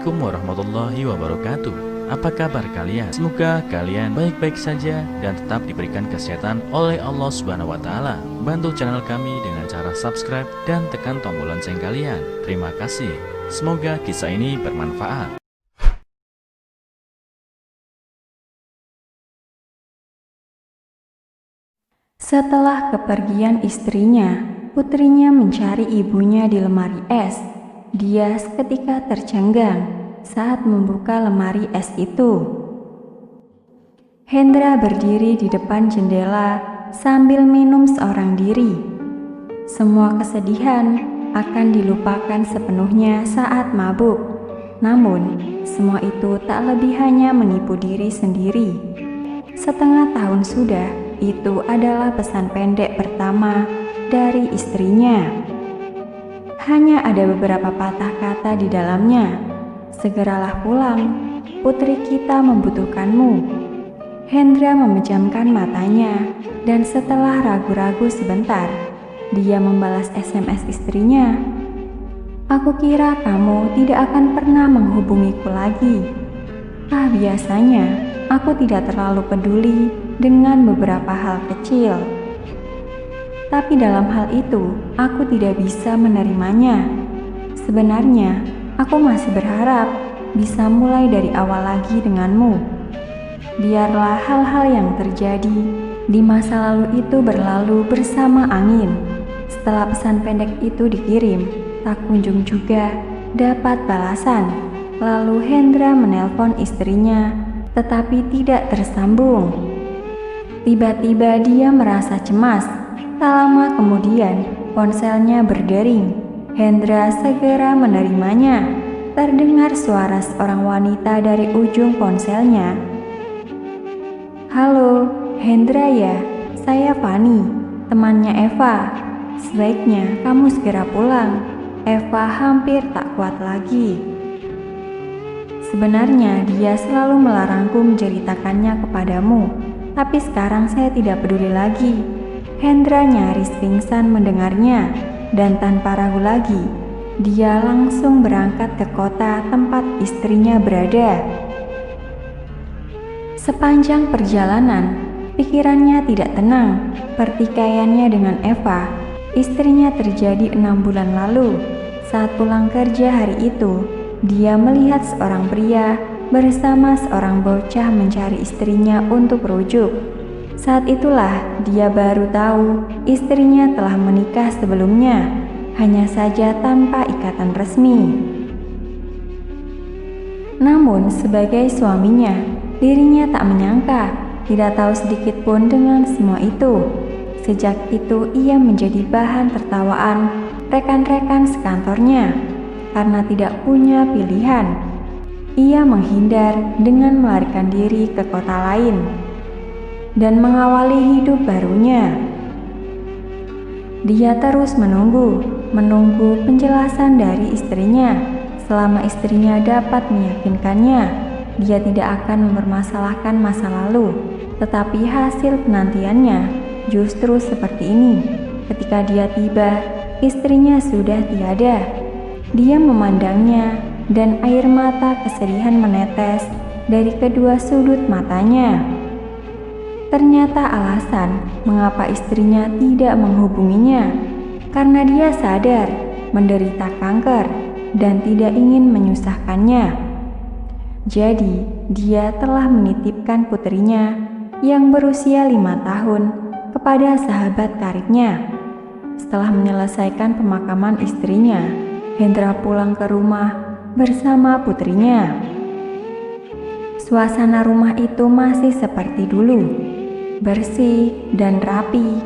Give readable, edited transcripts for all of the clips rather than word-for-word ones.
Assalamualaikum warahmatullahi wabarakatuh. Apa kabar kalian? Semoga kalian baik-baik saja dan tetap diberikan kesehatan oleh Allah Subhanahu wa taala. Bantu channel kami dengan cara subscribe dan tekan tombol lonceng kalian. Terima kasih. Semoga kisah ini bermanfaat. Setelah kepergian istrinya, putrinya mencari ibunya di lemari es. Dia seketika tercengang saat membuka lemari es itu. Hendra berdiri di depan jendela sambil minum seorang diri. Semua kesedihan akan dilupakan sepenuhnya saat mabuk. Namun, semua itu tak lebih hanya menipu diri sendiri. Setengah tahun sudah, itu adalah pesan pendek pertama dari istrinya. Hanya ada beberapa patah kata di dalamnya. Segeralah pulang, putri kita membutuhkanmu. Hendra memejamkan matanya dan setelah ragu-ragu sebentar, dia membalas SMS istrinya. Aku kira kamu tidak akan pernah menghubungiku lagi. Biasanya aku tidak terlalu peduli dengan beberapa hal kecil. Tapi dalam hal itu, aku tidak bisa menerimanya. Sebenarnya, aku masih berharap bisa mulai dari awal lagi denganmu. Biarlah hal-hal yang terjadi di masa lalu itu berlalu bersama angin. Setelah pesan pendek itu dikirim, tak kunjung juga dapat balasan. Lalu Hendra menelpon istrinya, tetapi tidak tersambung. Tiba-tiba dia merasa cemas. Tak lama kemudian, ponselnya berdering. Hendra segera menerimanya. Terdengar suara seorang wanita dari ujung ponselnya. Halo, Hendra ya? Saya Fani, temannya Eva. Sebaiknya kamu segera pulang. Eva hampir tak kuat lagi. Sebenarnya dia selalu melarangku menceritakannya kepadamu, tapi sekarang saya tidak peduli lagi. Hendra nyaris pingsan mendengarnya, dan tanpa ragu lagi, dia langsung berangkat ke kota tempat istrinya berada. Sepanjang perjalanan, pikirannya tidak tenang. Pertikaiannya dengan Eva, istrinya terjadi 6 bulan lalu. Saat pulang kerja hari itu, dia melihat seorang pria bersama seorang bocah mencari istrinya untuk rujuk. Saat itulah dia baru tahu istrinya telah menikah sebelumnya, hanya saja tanpa ikatan resmi. Namun sebagai suaminya, dirinya tak menyangka, tidak tahu sedikit pun dengan semua itu. Sejak itu ia menjadi bahan tertawaan rekan-rekan sekantornya karena tidak punya pilihan. Ia menghindar dengan melarikan diri ke kota lain dan mengawali hidup barunya. Dia terus menunggu penjelasan dari istrinya. Selama istrinya dapat meyakinkannya, dia tidak akan mempermasalahkan masa lalu. Tetapi hasil penantiannya justru seperti ini. Ketika dia tiba, istrinya sudah tiada. Dia memandangnya dan air mata kesedihan menetes dari kedua sudut matanya. Ternyata alasan mengapa istrinya tidak menghubunginya karena dia sadar menderita kanker dan tidak ingin menyusahkannya. Jadi, dia telah menitipkan putrinya yang berusia 5 tahun kepada sahabat karibnya. Setelah menyelesaikan pemakaman istrinya, Hendra pulang ke rumah bersama putrinya. Suasana rumah itu masih seperti dulu, bersih dan rapi.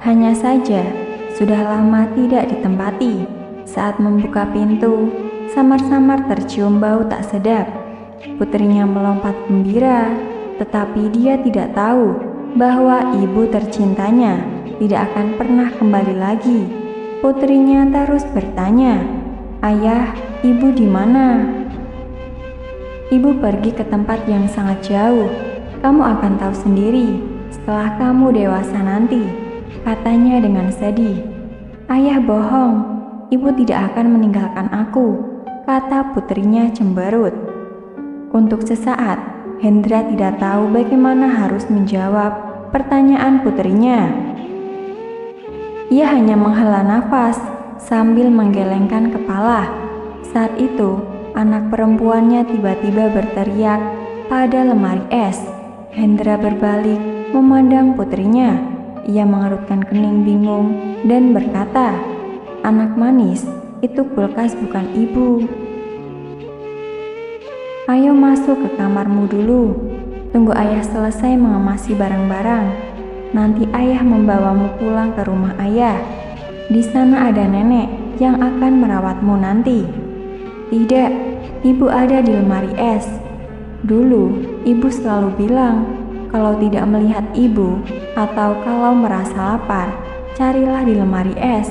Hanya saja sudah lama tidak ditempati. Saat membuka pintu, samar-samar tercium bau tak sedap. Putrinya melompat gembira, tetapi dia tidak tahu bahwa ibu tercintanya tidak akan pernah kembali lagi. Putrinya terus bertanya, "Ayah, ibu di mana?" "Ibu pergi ke tempat yang sangat jauh. Kamu akan tahu sendiri setelah kamu dewasa nanti," katanya dengan sedih. "Ayah bohong, ibu tidak akan meninggalkan aku. kata putrinya cemberut. Untuk sesaat, Hendra tidak tahu bagaimana harus menjawab pertanyaan putrinya. Ia hanya menghela nafas sambil menggelengkan kepala. Saat itu, anak perempuannya tiba-tiba berteriak pada lemari es. Hendra berbalik memandang putrinya. Ia mengerutkan kening bingung dan berkata, "Anak manis, itu kulkas bukan ibu. Ayo masuk ke kamarmu dulu. Tunggu ayah selesai mengemasi barang-barang. Nanti ayah membawamu pulang ke rumah ayah. Di sana ada nenek yang akan merawatmu nanti." "Tidak, ibu ada di lemari es. Dulu, ibu selalu bilang, kalau tidak melihat ibu atau kalau merasa lapar, carilah di lemari es,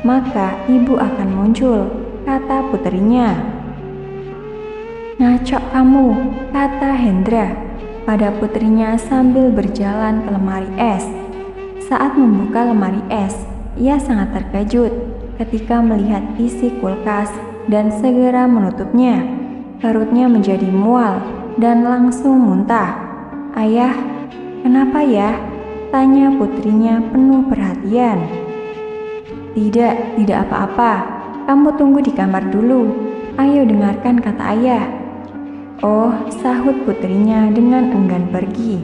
maka ibu akan muncul," kata putrinya. "Ngaco kamu," kata Hendra pada putrinya sambil berjalan ke lemari es. Saat membuka lemari es, ia sangat terkejut ketika melihat isi kulkas dan segera menutupnya. Perutnya menjadi mual dan langsung muntah. "Ayah, kenapa ya?" tanya putrinya penuh perhatian. Tidak apa-apa. Kamu tunggu di kamar dulu. Ayo dengarkan kata ayah." "Oh," sahut putrinya dengan enggan pergi.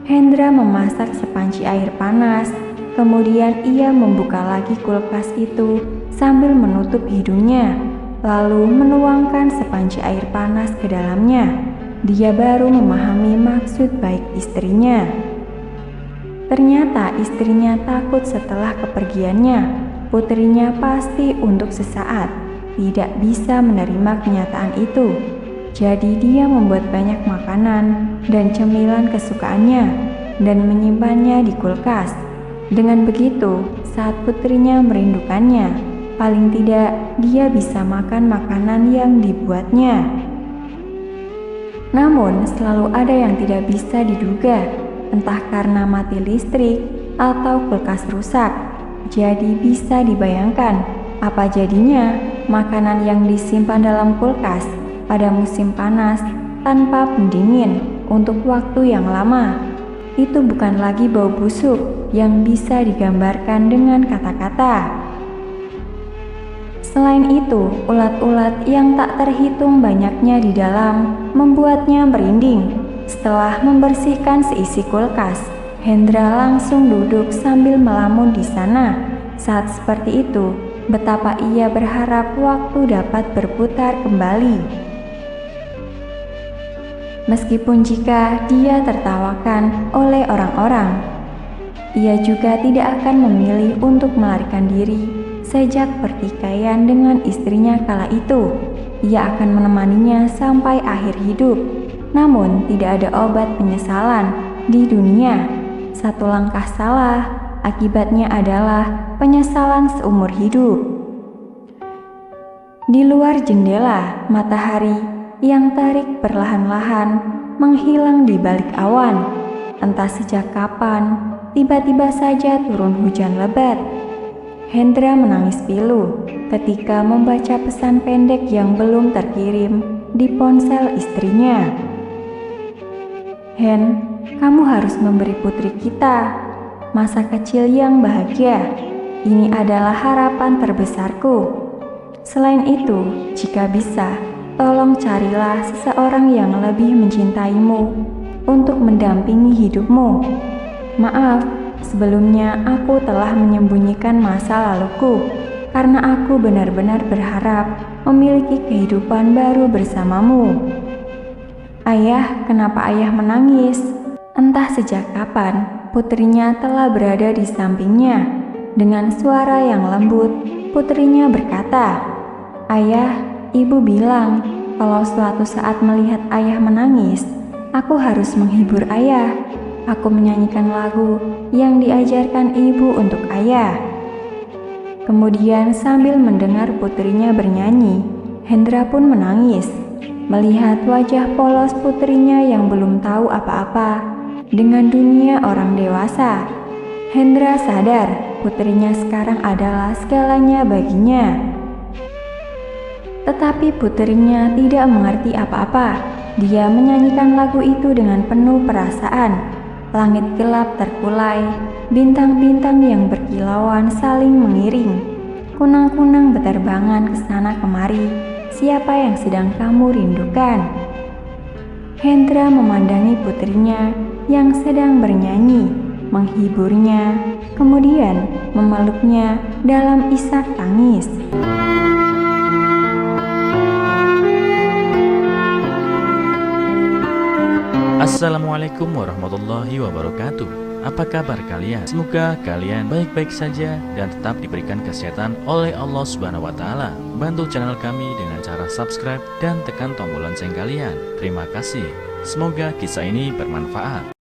Hendra memasak sepanci air panas. Kemudian ia membuka lagi kulkas itu sambil menutup hidungnya, lalu menuangkan sepanci air panas ke dalamnya. Dia baru memahami maksud baik istrinya. Ternyata istrinya takut setelah kepergiannya. Putrinya pasti untuk sesaat tidak bisa menerima kenyataan itu. Jadi dia membuat banyak makanan dan cemilan kesukaannya dan menyimpannya di kulkas. Dengan begitu, saat putrinya merindukannya, paling tidak dia bisa makan makanan yang dibuatnya. Namun selalu ada yang tidak bisa diduga, entah karena mati listrik atau kulkas rusak. Jadi bisa dibayangkan apa jadinya makanan yang disimpan dalam kulkas pada musim panas tanpa pendingin untuk waktu yang lama. Itu bukan lagi bau busuk yang bisa digambarkan dengan kata-kata. Selain itu, ulat-ulat yang tak terhitung banyaknya di dalam membuatnya merinding. Setelah membersihkan seisi kulkas, Hendra langsung duduk sambil melamun di sana. Saat seperti itu, betapa ia berharap waktu dapat berputar kembali. Meskipun jika dia tertawakan oleh orang-orang, ia juga tidak akan memilih untuk melarikan diri sejak pertikaian dengan istrinya kala itu. Ia akan menemaninya sampai akhir hidup. Namun tidak ada obat penyesalan di dunia. Satu langkah salah, akibatnya adalah penyesalan seumur hidup. Di luar jendela, matahari yang terik perlahan-lahan menghilang di balik awan. Entah sejak kapan, tiba-tiba saja turun hujan lebat. Hendra menangis pilu ketika membaca pesan pendek yang belum terkirim di ponsel istrinya. "Hen, kamu harus memberi putri kita masa kecil yang bahagia. Ini adalah harapan terbesarku. Selain itu, jika bisa, tolong carilah seseorang yang lebih mencintaimu untuk mendampingi hidupmu. Maaf, sebelumnya aku telah menyembunyikan masa laluku karena aku benar-benar berharap memiliki kehidupan baru bersamamu." "Ayah, kenapa ayah menangis?" Entah sejak kapan, putrinya telah berada di sampingnya. Dengan suara yang lembut, putrinya berkata, "Ayah, ibu bilang kalau suatu saat melihat ayah menangis, aku harus menghibur ayah. Aku menyanyikan lagu yang diajarkan ibu untuk ayah." Kemudian sambil mendengar putrinya bernyanyi, Hendra pun menangis. Melihat wajah polos putrinya yang belum tahu apa-apa dengan dunia orang dewasa, Hendra sadar putrinya sekarang adalah segalanya baginya. Tetapi putrinya tidak mengerti apa-apa. Dia menyanyikan lagu itu dengan penuh perasaan. Langit gelap terkulai, bintang-bintang yang berkilauan saling mengiring. Kunang-kunang beterbangan ke sana kemari. Siapa yang sedang kamu rindukan? Hendra memandangi putrinya yang sedang bernyanyi, menghiburnya, kemudian memeluknya dalam isak tangis. Assalamualaikum warahmatullahi wabarakatuh. Apa kabar kalian? Semoga kalian baik-baik saja dan tetap diberikan kesehatan oleh Allah Subhanahu wa taala. Bantu channel kami dengan cara subscribe dan tekan tombol lonceng kalian. Terima kasih. Semoga kisah ini bermanfaat.